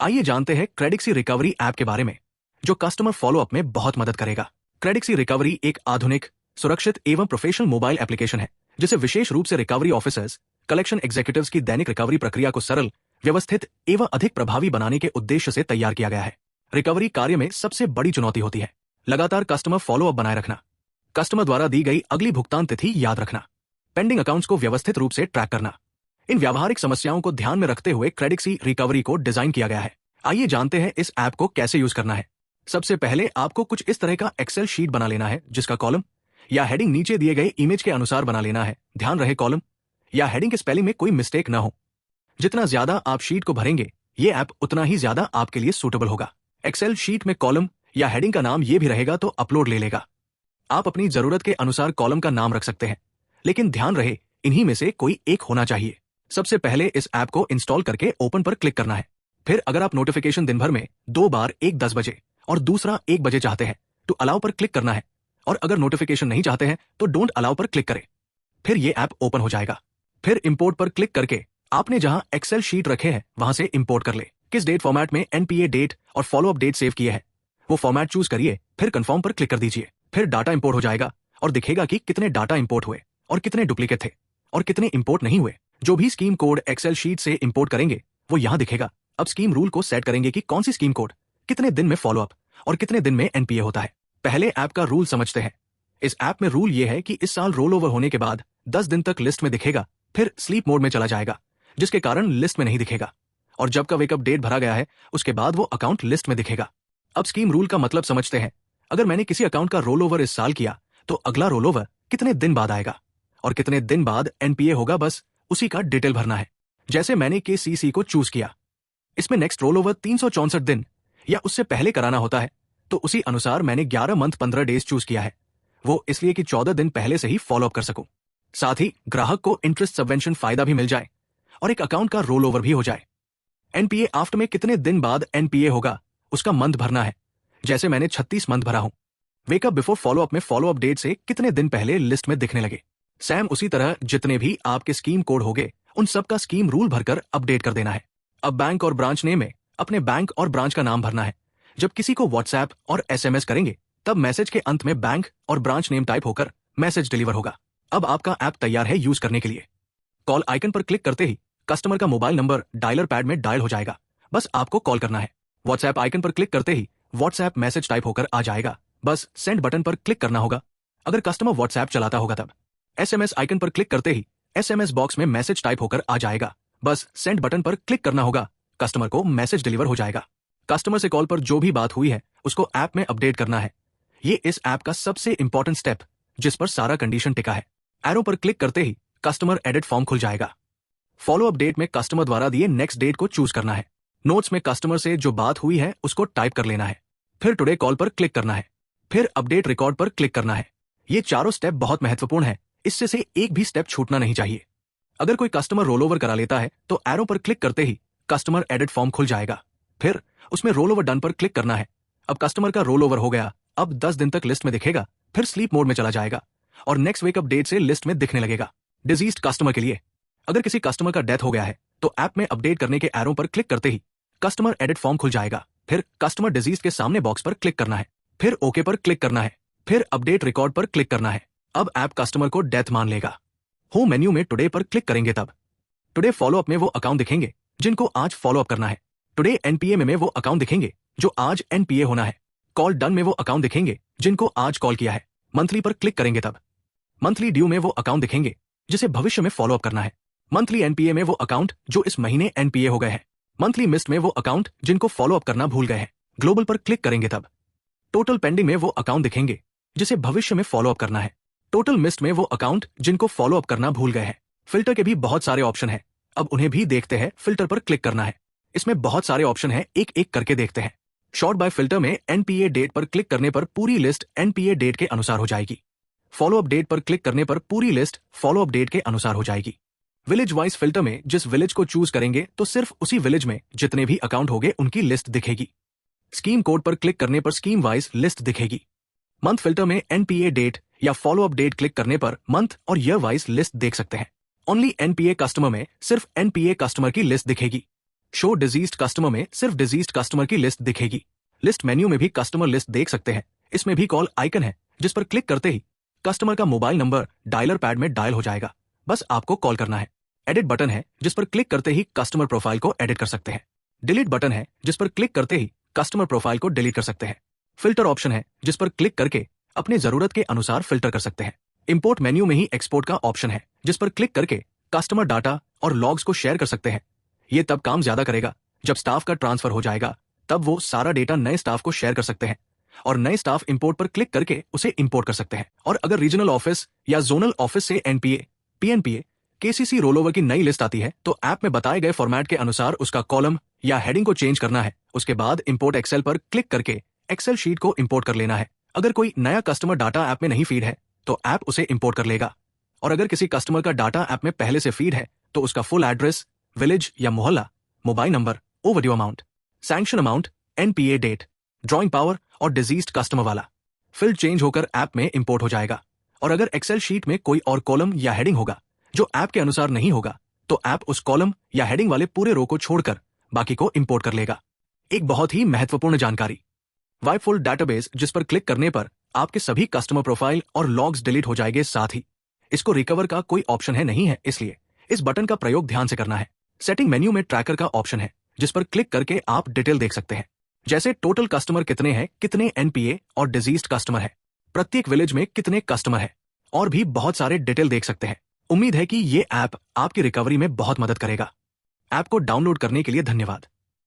आइए जानते हैं क्रेडिक्सी रिकवरी ऐप के बारे में, जो कस्टमर फॉलोअप में बहुत मदद करेगा। क्रेडिक्सी रिकवरी एक आधुनिक, सुरक्षित एवं प्रोफेशनल मोबाइल एप्लीकेशन है, जिसे विशेष रूप से रिकवरी ऑफिसर्स, कलेक्शन एग्जीक्यूटिव्स की दैनिक रिकवरी प्रक्रिया को सरल, व्यवस्थित एवं अधिक प्रभावी बनाने के उद्देश्य से तैयार किया गया है। रिकवरी कार्य में सबसे बड़ी चुनौती होती है लगातार कस्टमर फॉलोअप बनाए रखना, कस्टमर द्वारा दी गई अगली भुगतान तिथि याद रखना, पेंडिंग अकाउंट्स को व्यवस्थित रूप से ट्रैक करना। इन व्यावहारिक समस्याओं को ध्यान में रखते हुए क्रेडिक्सी रिकवरी को डिजाइन किया गया है। आइए जानते हैं इस ऐप को कैसे यूज करना है। सबसे पहले आपको कुछ इस तरह का एक्सेल शीट बना लेना है, जिसका कॉलम या हेडिंग नीचे दिए गए इमेज के अनुसार बना लेना है। ध्यान रहे कॉलम या हेडिंग के स्पेलिंग में कोई मिस्टेक ना हो। जितना ज्यादा आप शीट को भरेंगे, ये ऐप उतना ही ज्यादा आपके लिए सूटेबल होगा। एक्सेल शीट में कॉलम या हेडिंग का नाम ये भी रहेगा तो अपलोड ले लेगा। आप अपनी जरूरत के अनुसार कॉलम का नाम रख सकते हैं, लेकिन ध्यान रहे इन्हीं में से कोई एक होना चाहिए। सबसे पहले इस ऐप को इंस्टॉल करके ओपन पर क्लिक करना है। फिर अगर आप नोटिफिकेशन दिन भर में 2 बार, एक 10 बजे और दूसरा 1 बजे चाहते हैं तो अलाउ पर क्लिक करना है, और अगर नोटिफिकेशन नहीं चाहते हैं तो डोंट अलाउ पर क्लिक करें। फिर ये ऐप ओपन हो जाएगा। फिर इंपोर्ट पर क्लिक करके आपने जहां एक्सेल शीट रखे हैं वहां से इंपोर्ट कर ले। किस डेट फॉर्मेट में एनपीए डेट और फॉलोअप डेट सेव किए हैं वो फॉर्मेट चूज करिए, फिर कंफर्म पर क्लिक कर दीजिए। फिर डाटा इंपोर्ट हो जाएगा और दिखेगा कि कितने डाटा इंपोर्ट हुए और कितने डुप्लीकेट थे और कितने इंपोर्ट नहीं हुए। जो भी स्कीम कोड एक्सेल शीट से इंपोर्ट करेंगे वो यहां दिखेगा। अब स्कीम रूल को सेट करेंगे कि कौन सी स्कीम कोड कितने दिन में फॉलोअप और कितने दिन में एनपीए होता है। पहले ऐप का रूल समझते हैं। इस ऐप में रूल ये है कि इस साल रोल ओवर होने के बाद 10 दिन तक लिस्ट में दिखेगा, फिर स्लीप मोड में चला जाएगा, जिसके कारण लिस्ट में नहीं दिखेगा, और जब का वेकअप डेट भरा गया है उसके बाद वो अकाउंट लिस्ट में दिखेगा। अब स्कीम रूल का मतलब समझते हैं। अगर मैंने किसी अकाउंट का रोल ओवर इस साल किया तो अगला रोल ओवर कितने दिन बाद आएगा और कितने दिन बाद एनपीए होगा, बस उसी का डिटेल भरना है। जैसे मैंने केसीसी को चूज किया, इसमें नेक्स्ट रोल ओवर 364 दिन या उससे पहले कराना होता है, तो उसी अनुसार मैंने 11 मंथ 15 डेज चूज किया है। वो इसलिए कि 14 दिन पहले से ही फॉलोअप कर सकूं। साथ ही ग्राहक को इंटरेस्ट सबवेंशन फायदा भी मिल जाए और एक अकाउंट का रोल ओवर भी हो जाए। एनपीए आफ्टर में कितने दिन बाद एनपीए होगा उसका मंथ भरना है। जैसे मैंने 36 मंथ भरा हूं। वेकअप बिफोर फॉलोअप में फॉलोअप डेट से कितने दिन पहले लिस्ट में दिखने लगे। सैम उसी तरह जितने भी आपके स्कीम कोड होंगे उन सब का स्कीम रूल भरकर अपडेट कर देना है। अब बैंक और ब्रांच नेम में अपने बैंक और ब्रांच का नाम भरना है। जब किसी को व्हाट्सएप और एसएमएस करेंगे तब मैसेज के अंत में बैंक और ब्रांच नेम टाइप होकर मैसेज डिलीवर होगा। अब आपका ऐप तैयार है यूज करने के लिए। कॉल आइकन पर क्लिक करते ही कस्टमर का मोबाइल नंबर डायलर पैड में डायल हो जाएगा, बस आपको कॉल करना है। व्हाट्सएप आइकन पर क्लिक करते ही व्हाट्सएप मैसेज टाइप होकर आ जाएगा, बस सेंड बटन पर क्लिक करना होगा अगर कस्टमर व्हाट्सएप चलाता होगा तब। एसएमएस आइकन पर क्लिक करते ही एसएमएस बॉक्स में मैसेज टाइप होकर आ जाएगा, बस सेंड बटन पर क्लिक करना होगा, कस्टमर को मैसेज डिलीवर हो जाएगा। कस्टमर से कॉल पर जो भी बात हुई है उसको ऐप में अपडेट करना है। ये इस ऐप का सबसे इंपॉर्टेंट स्टेप जिस पर सारा कंडीशन टिका है। एरो पर क्लिक करते ही कस्टमर एडिट फॉर्म खुल जाएगा। फॉलोअप डेट में कस्टमर द्वारा दिए नेक्स्ट डेट को चूज करना है। नोट्स में कस्टमर से जो बात हुई है उसको टाइप कर लेना है। फिर टुडे कॉल पर क्लिक करना है। फिर अपडेट रिकॉर्ड पर क्लिक करना है। ये चारों स्टेप बहुत महत्वपूर्ण है, इससे से एक भी स्टेप छूटना नहीं चाहिए। अगर कोई कस्टमर रोल ओवर करा लेता है तो एरो पर क्लिक करते ही कस्टमर एडिट फॉर्म खुल जाएगा। फिर उसमें रोल ओवर डन पर क्लिक करना है। अब कस्टमर का रोल ओवर हो गया, अब 10 दिन तक लिस्ट में दिखेगा, फिर स्लीप मोड में चला जाएगा और नेक्स्ट वेकअप डेट से लिस्ट में दिखने लगेगा। डिजीज्ड कस्टमर के लिए, अगर किसी कस्टमर का डेथ हो गया है तो ऐप में अपडेट करने के एरो पर क्लिक करते ही कस्टमर एडिट फॉर्म खुल जाएगा। फिर कस्टमर डिजीज के सामने बॉक्स पर क्लिक करना है, फिर ओके पर क्लिक करना है, फिर अपडेट रिकॉर्ड पर क्लिक करना है। अब ऐप कस्टमर को डेथ मान लेगा। होम मेन्यू में टुडे पर क्लिक करेंगे तब टुडे फॉलोअप में वो अकाउंट दिखेंगे जिनको आज फॉलोअप करना है। टुडे एनपीए में वो अकाउंट दिखेंगे जो आज एनपीए होना है। कॉल डन में वो अकाउंट दिखेंगे जिनको आज कॉल किया है। मंथली पर क्लिक करेंगे तब मंथली ड्यू में वो अकाउंट दिखेंगे जिसे भविष्य में फॉलोअप करना है। मंथली एनपीए में वो अकाउंट जो इस महीने एनपीए हो गए हैं। मंथली मिस्ड में वो अकाउंट जिनको फॉलोअप करना भूल गए हैं। ग्लोबल पर क्लिक करेंगे तब टोटल पेंडिंग में वो अकाउंट दिखेंगे जिसे भविष्य में फॉलोअप करना है। टोटल मिस्ड में वो अकाउंट जिनको फॉलोअप करना भूल गए हैं। फिल्टर के भी बहुत सारे ऑप्शन हैं, अब उन्हें भी देखते हैं। फिल्टर पर क्लिक करना है। इसमें बहुत सारे ऑप्शन हैं, एक एक करके देखते हैं। शॉर्ट बाय फिल्टर में एनपीए डेट पर क्लिक करने पर पूरी लिस्ट एनपीए डेट के अनुसार हो जाएगी। फॉलोअप डेट पर क्लिक करने पर पूरी लिस्ट फॉलोअप डेट के अनुसार हो जाएगी। विलेज वाइज फिल्टर में जिस विलेज को चूज करेंगे तो सिर्फ उसी विलेज में जितने भी अकाउंट होंगे उनकी लिस्ट दिखेगी। स्कीम कोड पर क्लिक करने पर स्कीम वाइज लिस्ट दिखेगी। मंथ फिल्टर में एनपीए डेट या फॉलोअप डेट क्लिक करने पर मंथ और ईयर वाइज लिस्ट देख सकते हैं। ओनली एनपीए कस्टमर में सिर्फ एनपीए कस्टमर की लिस्ट दिखेगी। शो डिजीज्ड कस्टमर में सिर्फ डिजीज्ड कस्टमर की लिस्ट दिखेगी। लिस्ट मेन्यू में भी कस्टमर लिस्ट देख सकते हैं। इसमें भी कॉल आइकन है, जिस पर क्लिक करते ही कस्टमर का मोबाइल नंबर डायलर पैड में डायल हो जाएगा, बस आपको कॉल करना है। एडिट बटन है, जिस पर क्लिक करते ही कस्टमर प्रोफाइल को एडिट कर सकते हैं। डिलीट बटन है, जिस पर क्लिक करते ही कस्टमर प्रोफाइल को डिलीट कर सकते हैं। फिल्टर ऑप्शन है, जिस पर क्लिक करके अपने जरूरत के अनुसार फिल्टर कर सकते हैं। इंपोर्ट मेन्यू में ही एक्सपोर्ट का ऑप्शन है, जिस पर क्लिक करके कस्टमर डाटा और लॉग्स को शेयर कर सकते हैं। ये तब काम ज्यादा करेगा जब स्टाफ का ट्रांसफर हो जाएगा, तब वो सारा डेटा नए स्टाफ को शेयर कर सकते हैं और नए स्टाफ इंपोर्ट पर क्लिक करके उसे इंपोर्ट कर सकते हैं। और अगर रीजनल ऑफिस या जोनल ऑफिस से एनपीए, पीएनपीए, केसीसी रोलओवर की नई लिस्ट आती है, तो ऐप में बताए गए फॉर्मेट के अनुसार उसका कॉलम या हेडिंग को चेंज करना है। उसके बाद इंपोर्ट एक्सेल पर क्लिक करके एक्सेल शीट को इंपोर्ट कर लेना है। अगर कोई नया कस्टमर डाटा ऐप में नहीं फीड है तो ऐप उसे इंपोर्ट कर लेगा, और अगर किसी कस्टमर का डाटा ऐप में पहले से फीड है तो उसका फुल एड्रेस, विलेज या मोहल्ला, mobile number, overdue amount, sanction amount, NPA date, drawing power और डिजीज्ड कस्टमर वाला फील्ड चेंज होकर ऐप में इंपोर्ट हो जाएगा। और अगर एक्सेल शीट में कोई और कॉलम या हेडिंग होगा जो ऐप के अनुसार नहीं होगा, तो ऐप उस कॉलम या हेडिंग वाले पूरे रो को छोड़कर बाकी को इंपोर्ट कर लेगा। एक बहुत ही महत्वपूर्ण जानकारी, वाइपफुल डाटाबेस, जिस पर क्लिक करने पर आपके सभी कस्टमर प्रोफाइल और लॉग्स डिलीट हो जाएंगे। साथ ही इसको रिकवर का कोई ऑप्शन है नहीं है, इसलिए इस बटन का प्रयोग ध्यान से करना है। सेटिंग मेन्यू में ट्रैकर का ऑप्शन है, जिस पर क्लिक करके आप डिटेल देख सकते हैं, जैसे टोटल कस्टमर कितने हैं, कितने एनपीए और डिजीज्ड कस्टमर है, प्रत्येक विलेज में कितने कस्टमर है, और भी बहुत सारे डिटेल देख सकते हैं। उम्मीद है कि ये ऐप आपकी रिकवरी में बहुत मदद करेगा। ऐप को डाउनलोड करने के लिए धन्यवाद।